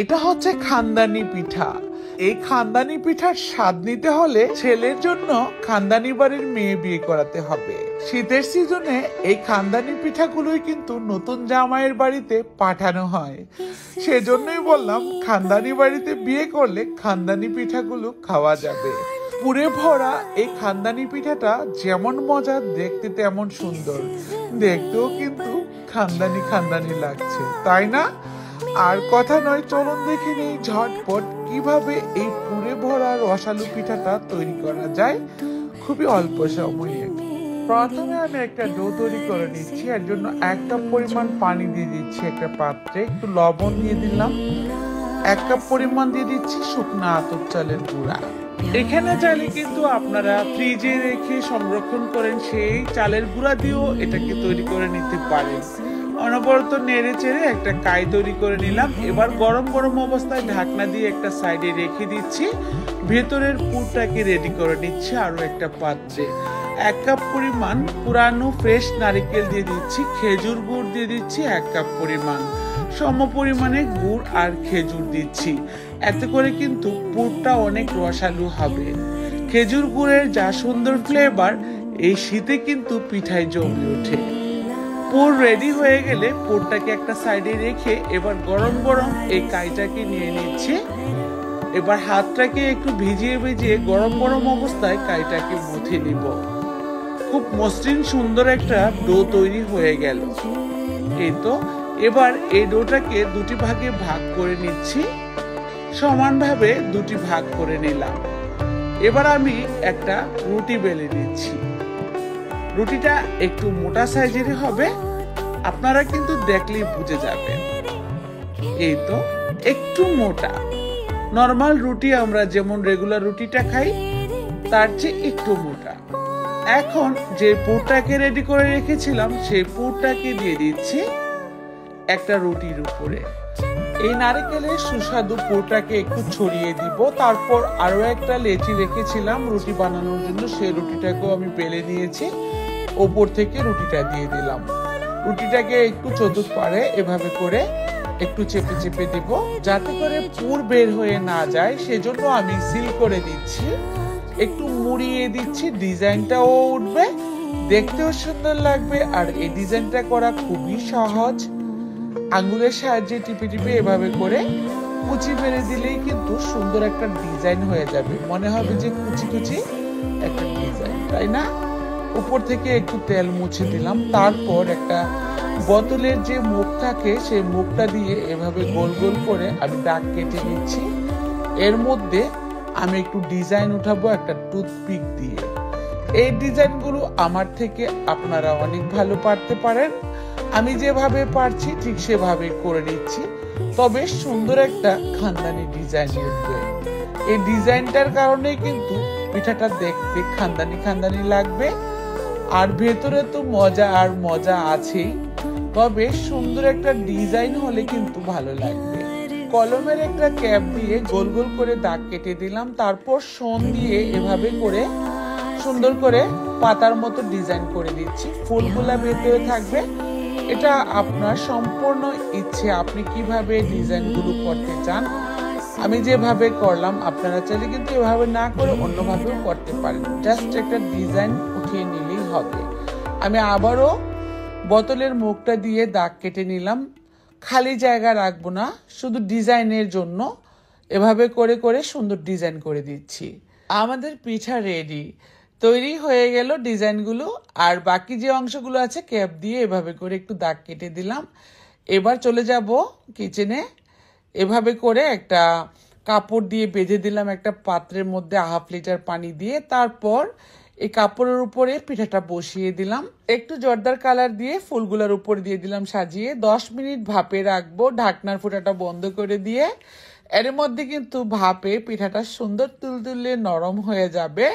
এটা হচ্ছে খানদানি পিঠা। এই খানদানি পিঠার স্বাদ নিতে হলে ছেলের জন্য খানদানি বাড়ির মেয়ে বিয়ে করাতে হবে। শীতের সিজনে এই খানদানি পিঠাগুলোই কিন্তু নতুন জামাইয়ের বাড়িতে পাঠানো হয়। সেজন্যই বললাম খানদানি বাড়িতে বিয়ে করলে খানদানি পিঠাগুলো খাওয়া যাবে। পুরে ভরা এই খানদানি পিঠাটা যেমন মজা, দেখতে তেমন সুন্দর, দেখতেও কিন্তু খানদানি খানদানি লাগছে, তাই না? আর কথা নয়, চলুন দেখে নেই ঝটপট কিভাবে এই পুরে ভরা রসালো পিঠাটা তৈরি করা যায় খুবই অল্প সময়ে। প্রথমে আমি একটা ডো তৈরি করে নিচ্ছি। এর জন্য 1 কাপ পরিমাণ পানি দিয়ে দিচ্ছি একটা পাত্রে, একটু লবণ দিয়ে দিলাম, 1 কাপ পরিমাণ দিয়ে দিচ্ছি শুকনো আতপ চালের গুঁড়া। এখানে চাইলে কিন্তু আপনারা ফ্রিজে রেখে সংরক্ষণ করেন সেই চালের গুঁড়া দিয়েও এটাকে তৈরি করে নিতে পারেন। অনবরত নেড়ে চেড়ে একটা কাই তৈরি করে নিলাম। এবার গরম গরম অবস্থায় ঢাকনা দিয়ে একটা সাইডে রেখে দিচ্ছি। ভেতরের পুরটাকে রেডি করে নিচ্ছি আরো একটা পাত্রে। 1 কাপ পরিমাণ পুরানো ফ্রেশ নারকেল দিয়ে দিচ্ছি, খেজুর গুড় দিয়ে দিচ্ছি 1 কাপ পরিমাণ, সম পরিমাণে গুড় আর খেজুর দিচ্ছি। এতে করে কিন্তু পুরটা অনেক রসালো হবে। খেজুর গুড়ের যা সুন্দর ফ্লেভার, এই শীতে কিন্তু পিঠায় জমে ওঠে। পুর রেডি হয়ে গেলে পুরটাকে একটা সাইডে রেখে এবার গরম গরম এই কাইটাকে নিয়ে নিচ্ছি। এবার হাতটাকে একটু ভিজিয়ে ভিজিয়ে গরম গরম অবস্থায় কাইটাকে মুথে নিব। খুব মসৃণ সুন্দর একটা ডো তৈরি হয়ে গেল। এই তো, এবার এই ডোটাকে দুটি ভাগে ভাগ করে নিচ্ছি, সমানভাবে দুটি ভাগ করে নিলাম। এবার আমি একটা রুটি বেলে নিচ্ছি। রুটিটা একটু মোটা সাইজের হবে, আপনারা কিন্তু দেখলেই বুঝে যাবেন। এই তো, একটু মোটা, নরমাল রুটি আমরা যেমন রেগুলার রুটিটা খাই তার চেয়ে একটু মোটা। এখন যে পুরটাকে রেডি করে রেখেছিলাম সেই পুরটাকে দিয়ে দিচ্ছি একটা রুটির উপরে। এই নারকেলের সুস্বাদু পুরটাকে একটু ছড়িয়ে দিব। তারপর আরো একটা লেচি রেখেছিলাম রুটি বানানোর জন্য, সেই রুটিটাকেও আমি বেলে নিয়েছি, ওপর থেকে রুটিটা দিয়ে দিলাম। রুটিটাকে একটু চতুর্পাড়ে এভাবে করে একটু চেপে চেপে দিব, যাতে করে পুর বের হয়ে না যায়। সেজন্য আমি সিল করে দিচ্ছি, একটু মুড়িয়ে দিচ্ছি, ডিজাইনটাও উঠবে, দেখতেও সুন্দর লাগবে। আর এই ডিজাইনটা করা খুবই সহজ। আঙ্গুলের সাহায্যে টিপে টিপে এভাবে করে কুচি মেরে দিলেই কিন্তু সুন্দর একটা ডিজাইন হয়ে যাবে, মনে হবে যে কুচি কুচি একটা ডিজাইন, তাই না? উপর থেকে একটু তেল মুছে দিলাম। তারপর একটা বোতলের যে মুখ থাকে সেই মুখটা দিয়ে এভাবে গোল গোল করে আমি দাগ কেটে নিচ্ছি। এর মধ্যে আমি একটু ডিজাইন উঠাবো একটা টুথপিক দিয়ে। এই ডিজাইনগুলো আমার থেকে আপনারা অনেক ভালো পারতে পারেন। আমি যেভাবে পারছি ঠিক সেভাবে করে নিচ্ছি, তবে সুন্দর একটা খানদানি ডিজাইন উঠবে। এই ডিজাইনটার কারণে কিন্তু পিঠাটা দেখতে খানদানি খানদানি লাগবে। আর ভেতরে তো মজা আর মজা আছেই, তবে সুন্দর একটা ডিজাইন হলে কিন্তু ভালো লাগবে। কলমের একটা ক্যাপ দিয়ে গোল গোল করে দাগ কেটে দিলাম। তারপর শন দিয়ে এভাবে করে সুন্দর করে পাতার মতো ডিজাইন করে দিচ্ছি। ফুলগুলা ভেতরে থাকবে। এটা আপনার সম্পূর্ণ ইচ্ছে, আপনি কিভাবে ডিজাইনগুলো করতে চান। আমি যেভাবে করলাম, আপনারা চাইলে কিন্তু এভাবে না করে অন্যভাবেও করতে পারেন। জাস্ট একটা ডিজাইন উঠিয়ে নিলেই হবে। আমি আবারও বোতলের মুখটা দিয়ে দাগ কেটে নিলাম। খালি জায়গা রাখবো না, শুধু ডিজাইনের জন্য এভাবে করে করে সুন্দর ডিজাইন করে দিচ্ছি। আমাদের পিঠা রেডি, তৈরি হয়ে গেল ডিজাইনগুলো। আর বাকি যে অংশগুলো আছে ক্যাপ দিয়ে এভাবে করে একটু দাগ কেটে দিলাম। এবার চলে যাব কিচেনে। এভাবে করে একটা কাপড় দিয়ে বেঁধে দিলাম একটা পাত্রের মধ্যে 1/2 লিটার পানি দিয়ে। তারপর এই কাপড়ের উপরে পিঠাটা বসিয়ে দিলাম। একটু জর্দার কালার দিয়ে ফুলগুলোর উপর দিয়ে দিলাম সাজিয়ে। 10 মিনিট ভাপে রাখবো, ঢাকনার ফুটাটা বন্ধ করে দিয়ে। এর মধ্যে কিন্তু ভাপে পিঠাটা সুন্দর তুলতুলে নরম হয়ে যাবে।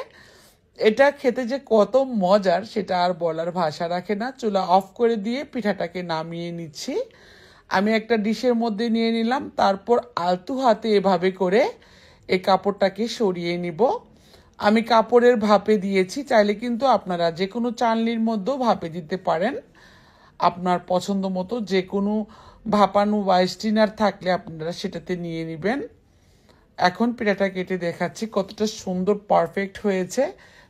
এটা খেতে যে কত মজার সেটা আর বলার ভাষা রাখে না। চুলা অফ করে দিয়ে পিঠাটাকে নামিয়ে নিচ্ছি। আমি একটা ডিশের মধ্যে নিয়ে নিলাম। তারপর আলতু হাতে এভাবে করে এই কাপড়টাকে সরিয়ে নিব। আমি কাপড়ের ভাপে দিয়েছি, চাইলে কিন্তু আপনারা যে কোনো চালনির মধ্যেও ভাপে দিতে পারেন। আপনার পছন্দ মতো যে কোনো ভাপানো ওয়াইস্টিনার থাকলে আপনারা সেটাতে নিয়ে নেবেন। এখন পিঠাটা কেটে দেখাচ্ছি কতটা সুন্দর পারফেক্ট হয়েছে,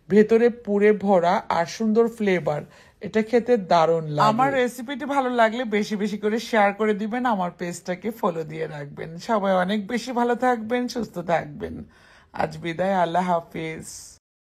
ভেতরে পুরে ভরা আর সুন্দর ফ্লেভার। এটা খেতে দারুণ লাগে। আমার রেসিপিটি ভালো লাগলে বেশি বেশি করে শেয়ার করে দিবেন, আমার পেজটাকে ফলো দিয়ে রাখবেন। সবাই অনেক বেশি ভালো থাকবেন, সুস্থ থাকবেন। আজ বিদায়, আল্লাহ হাফিজ।